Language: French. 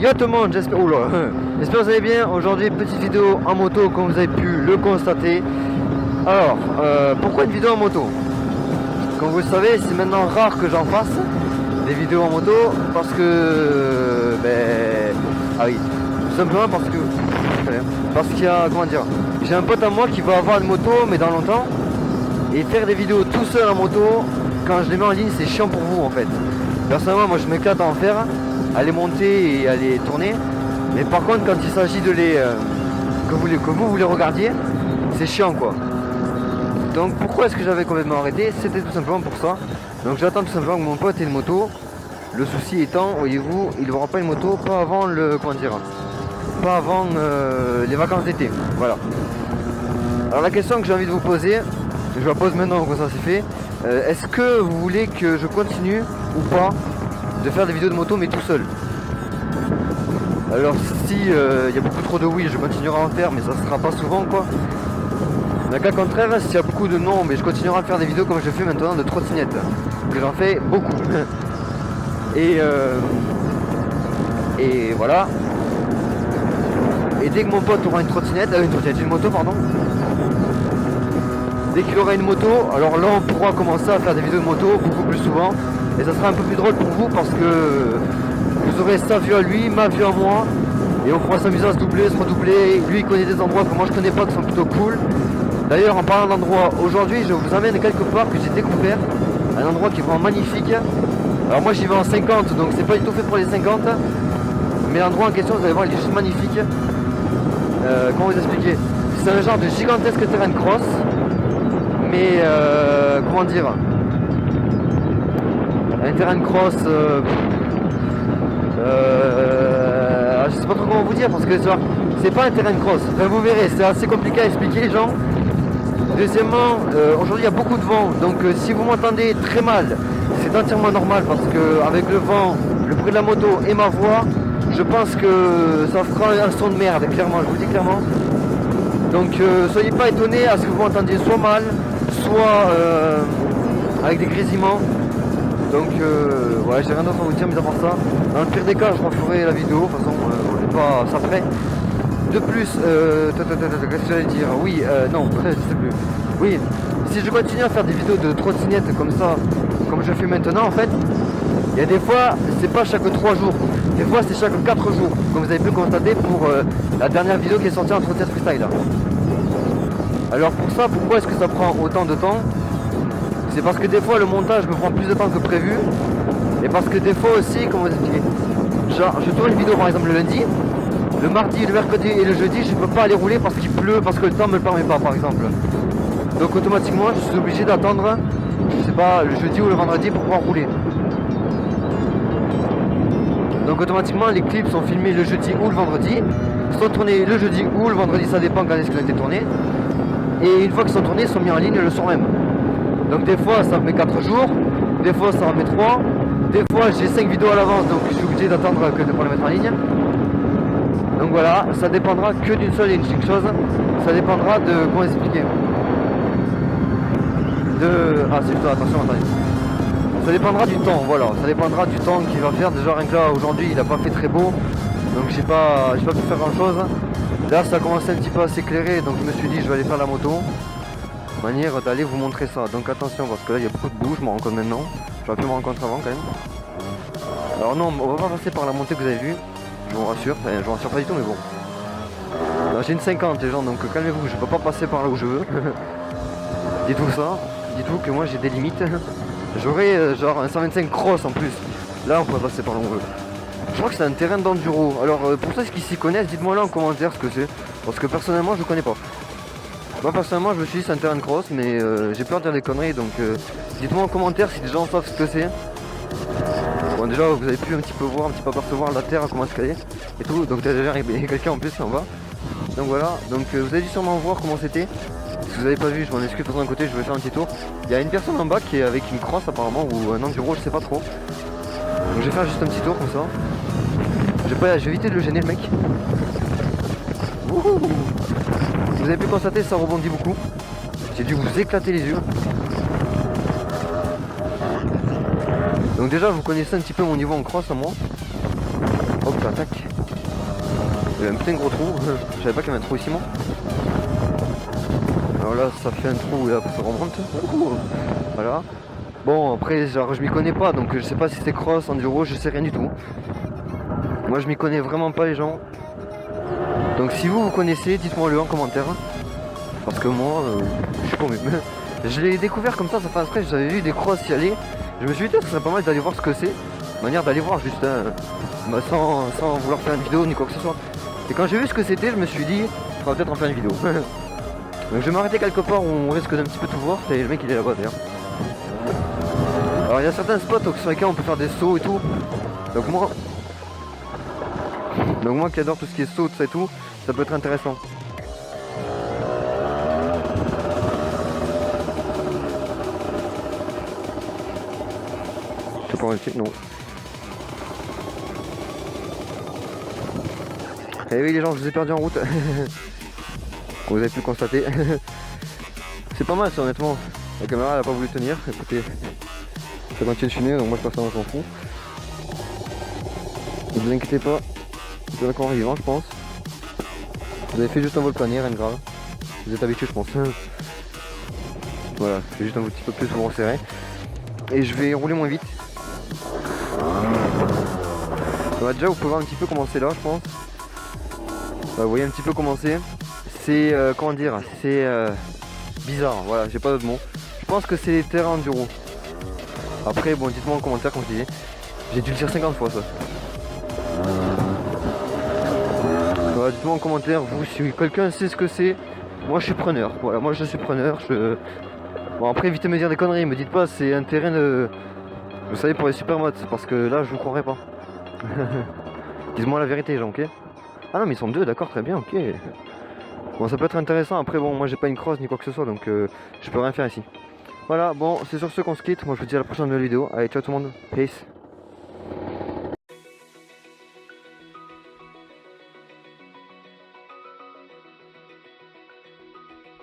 Yo tout le monde, j'espère que vous allez bien. Aujourd'hui, petite vidéo en moto comme vous avez pu le constater. Alors, pourquoi une vidéo en moto? Comme vous le savez, c'est maintenant rare que j'en fasse des vidéos en moto parce que... Ah oui, tout simplement parce qu'il y a, comment dire, j'ai un pote à moi qui va avoir une moto mais dans longtemps. Et faire des vidéos tout seul en moto, quand je les mets en ligne, c'est chiant pour vous en fait. Personnellement, moi je m'éclate à en faire, à les monter et à les tourner. Mais par contre, quand il s'agit de les que vous les regardiez, c'est chiant quoi. Donc pourquoi est-ce que j'avais complètement arrêté? C'était tout simplement pour ça. Donc j'attends tout simplement que mon pote ait une moto. Le souci étant, voyez-vous, il n'aura pas une moto pas avant le, comment dire, pas avant les vacances d'été. Voilà. Alors la question que j'ai envie de vous poser, je la pose maintenant comme ça c'est fait. Est-ce que vous voulez que je continue ou pas de faire des vidéos de moto mais tout seul? Alors si il y a beaucoup trop de oui, je continuerai à en faire, mais ça sera pas souvent quoi. Mais qu'à contraire, s'il y a beaucoup de non, mais je continuerai à faire des vidéos comme je fais maintenant de trottinette, que j'en fais beaucoup. Et voilà. Et dès que mon pote aura une moto pardon. Dès qu'il aura une moto, alors là on pourra commencer à faire des vidéos de moto beaucoup plus souvent. Et ça sera un peu plus drôle pour vous parce que vous aurez sa vue à lui, ma vue à moi. Et on pourra s'amuser à se doubler, se redoubler. Lui il connaît des endroits que moi je connais pas qui sont plutôt cool. D'ailleurs en parlant d'endroits, aujourd'hui je vous amène quelque part que j'ai découvert. Un endroit qui est vraiment magnifique. Alors moi j'y vais en 50, donc c'est pas du tout fait pour les 50. Mais l'endroit en question, vous allez voir, il est juste magnifique. Comment vous expliquer? C'est un genre de gigantesque terrain de cross. Mais comment dire, un terrain de cross, je sais pas trop comment vous dire parce que c'est pas un terrain de cross. Enfin, vous verrez, c'est assez compliqué à expliquer les gens. Deuxièmement, aujourd'hui il y a beaucoup de vent, donc si vous m'entendez très mal, c'est entièrement normal parce que avec le vent, le bruit de la moto et ma voix, je pense que ça fera un son de merde, clairement, je vous le dis clairement. Donc soyez pas étonnés à ce que vous m'entendiez soit mal, soit avec des grésillements. Donc voilà, j'ai rien d'autre à vous dire mis à part ça. Dans le pire des cas, je referai la vidéo, de toute façon on n'est pas ça près. De plus, qu'est-ce que j'allais dire? Oui, non, je sais plus. Oui, si je continue à faire des vidéos de trottinette comme ça, comme je fais maintenant en fait, il y a des fois, c'est pas chaque 3 jours, des fois c'est chaque 4 jours, comme vous avez pu constater pour la dernière vidéo qui est sortie en trottinette freestyle. Alors pour ça, pourquoi est-ce que ça prend autant de temps? C'est parce que des fois le montage me prend plus de temps que prévu. Et parce que des fois aussi, comment vous expliquer, genre je tourne une vidéo par exemple le lundi, le mardi, le mercredi et le jeudi je peux pas aller rouler parce qu'il pleut, parce que le temps me le permet pas par exemple. Donc automatiquement je suis obligé d'attendre, je sais pas, le jeudi ou le vendredi pour pouvoir rouler. Donc automatiquement les clips sont filmés le jeudi ou le vendredi, sont tournés le jeudi ou le vendredi, ça dépend quand est-ce qu'ils ont été tournés. Et une fois qu'ils sont tournés, ils sont mis en ligne le soir même. Donc des fois ça me met 4 jours, des fois ça en met 3, des fois j'ai 5 vidéos à l'avance donc je suis obligé d'attendre que de pouvoir les mettre en ligne. Donc voilà, ça dépendra que d'une seule et unique chose, ça dépendra de, comment expliquer, ah c'est plutôt, attention, attendez. Ça dépendra du temps, voilà, ça dépendra du temps qu'il va faire. Déjà rien que là aujourd'hui il n'a pas fait très beau, donc j'ai pas pu faire grand chose. Là ça a commencé un petit peu à s'éclairer, donc je me suis dit je vais aller faire la moto. Manière d'aller vous montrer ça. Donc attention parce que là il y a beaucoup de boue, je me rends compte maintenant. J'aurais pu me rendre compte avant quand même. Alors non, on va pas passer par la montée que vous avez vue. Je vous rassure, enfin, je vous rassure pas du tout mais bon. Là j'ai une 50 les gens, donc calmez-vous, je peux pas passer par là où je veux. Dites-vous ça, dites-vous que moi j'ai des limites. J'aurais genre un 125 cross en plus. Là on pourrait passer par là où on veut. Je crois que c'est un terrain d'enduro. Alors pour ceux qui s'y connaissent, dites-moi là en commentaire ce que c'est. Parce que personnellement je connais pas. Moi personnellement je me suis dit c'est un terrain de cross, mais j'ai peur de dire des conneries, donc dites-moi en commentaire si des gens savent ce que c'est. Bon déjà vous avez pu un petit peu voir, un petit peu apercevoir la terre, comment elle est et tout, donc déjà il y a quelqu'un en plus qui en va. Donc voilà, donc vous avez dû sûrement voir comment c'était. Si vous n'avez pas vu, je m'en excuse, de un côté je vais faire un petit tour. Il y a une personne en bas qui est avec une crosse apparemment, ou un enduro, je sais pas trop. Donc je vais faire juste un petit tour comme ça. Je vais éviter de le gêner le mec. Wouhou. Vous avez pu constater, ça rebondit beaucoup. J'ai dû vous éclater les yeux. Donc déjà vous connaissez un petit peu mon niveau en cross à moi. Hop, attaque. Il y a un putain de gros trou. Je savais pas qu'il y avait un trou ici moi. Alors là ça fait un trou et après ça remonte. Voilà. Bon après genre je m'y connais pas donc je sais pas si c'est cross, enduro, je sais rien du tout. Moi je m'y connais vraiment pas les gens. Donc si vous connaissez, dites-moi le en commentaire. Parce que moi je suis paumé. Je l'ai découvert comme ça fait exprès, j'avais vu des crosses y aller. Je me suis dit que ce serait pas mal d'aller voir ce que c'est. Manière d'aller voir juste sans vouloir faire une vidéo ni quoi que ce soit. Et quand j'ai vu ce que c'était, je me suis dit, on va peut-être en faire une vidéo. Donc je vais m'arrêter quelque part où on risque d'un petit peu tout voir. Et le mec il est là-bas d'ailleurs. Alors il y a certains spots sur lesquels on peut faire des sauts et tout. Donc moi qui adore tout ce qui est saut, tout ça et tout, ça peut être intéressant. Je sais pas où c'est, non. Eh oui les gens, je vous ai perdu en route. Comme vous avez pu le constater. C'est pas mal ça honnêtement. La caméra elle a pas voulu tenir. Écoutez, ça continue de filmer donc moi je passe en s'en fout. Ne vous inquiétez pas, vous êtes encore vivant je pense. Vous avez fait juste un vol planier, rien de grave. Vous êtes habitué je pense. Voilà, c'est juste un petit peu plus vous resserrer. Et je vais rouler moins vite. Voilà, déjà vous pouvez voir un petit peu comment c'est là je pense. Vous voyez un petit peu comment c'est. C'est comment dire, c'est bizarre, voilà, j'ai pas d'autre mot. Je pense que c'est des terrains enduro. Après bon dites-moi en commentaire comme je disais. J'ai dû le dire 50 fois ça. Voilà, dites-moi en commentaire, vous si quelqu'un sait ce que c'est, moi je suis preneur. Voilà, moi je suis preneur. Bon après évitez de me dire des conneries, me dites pas c'est un terrain de. Vous savez pour les supermotes, parce que là je vous croirais pas. Dites-moi la vérité gens, ok. Ah non mais ils sont deux, d'accord, très bien, ok. Bon ça peut être intéressant, après bon moi j'ai pas une crosse ni quoi que ce soit donc je peux rien faire ici. Voilà, bon c'est sur ce qu'on se quitte, moi je vous dis à la prochaine vidéo. Allez ciao tout le monde, peace.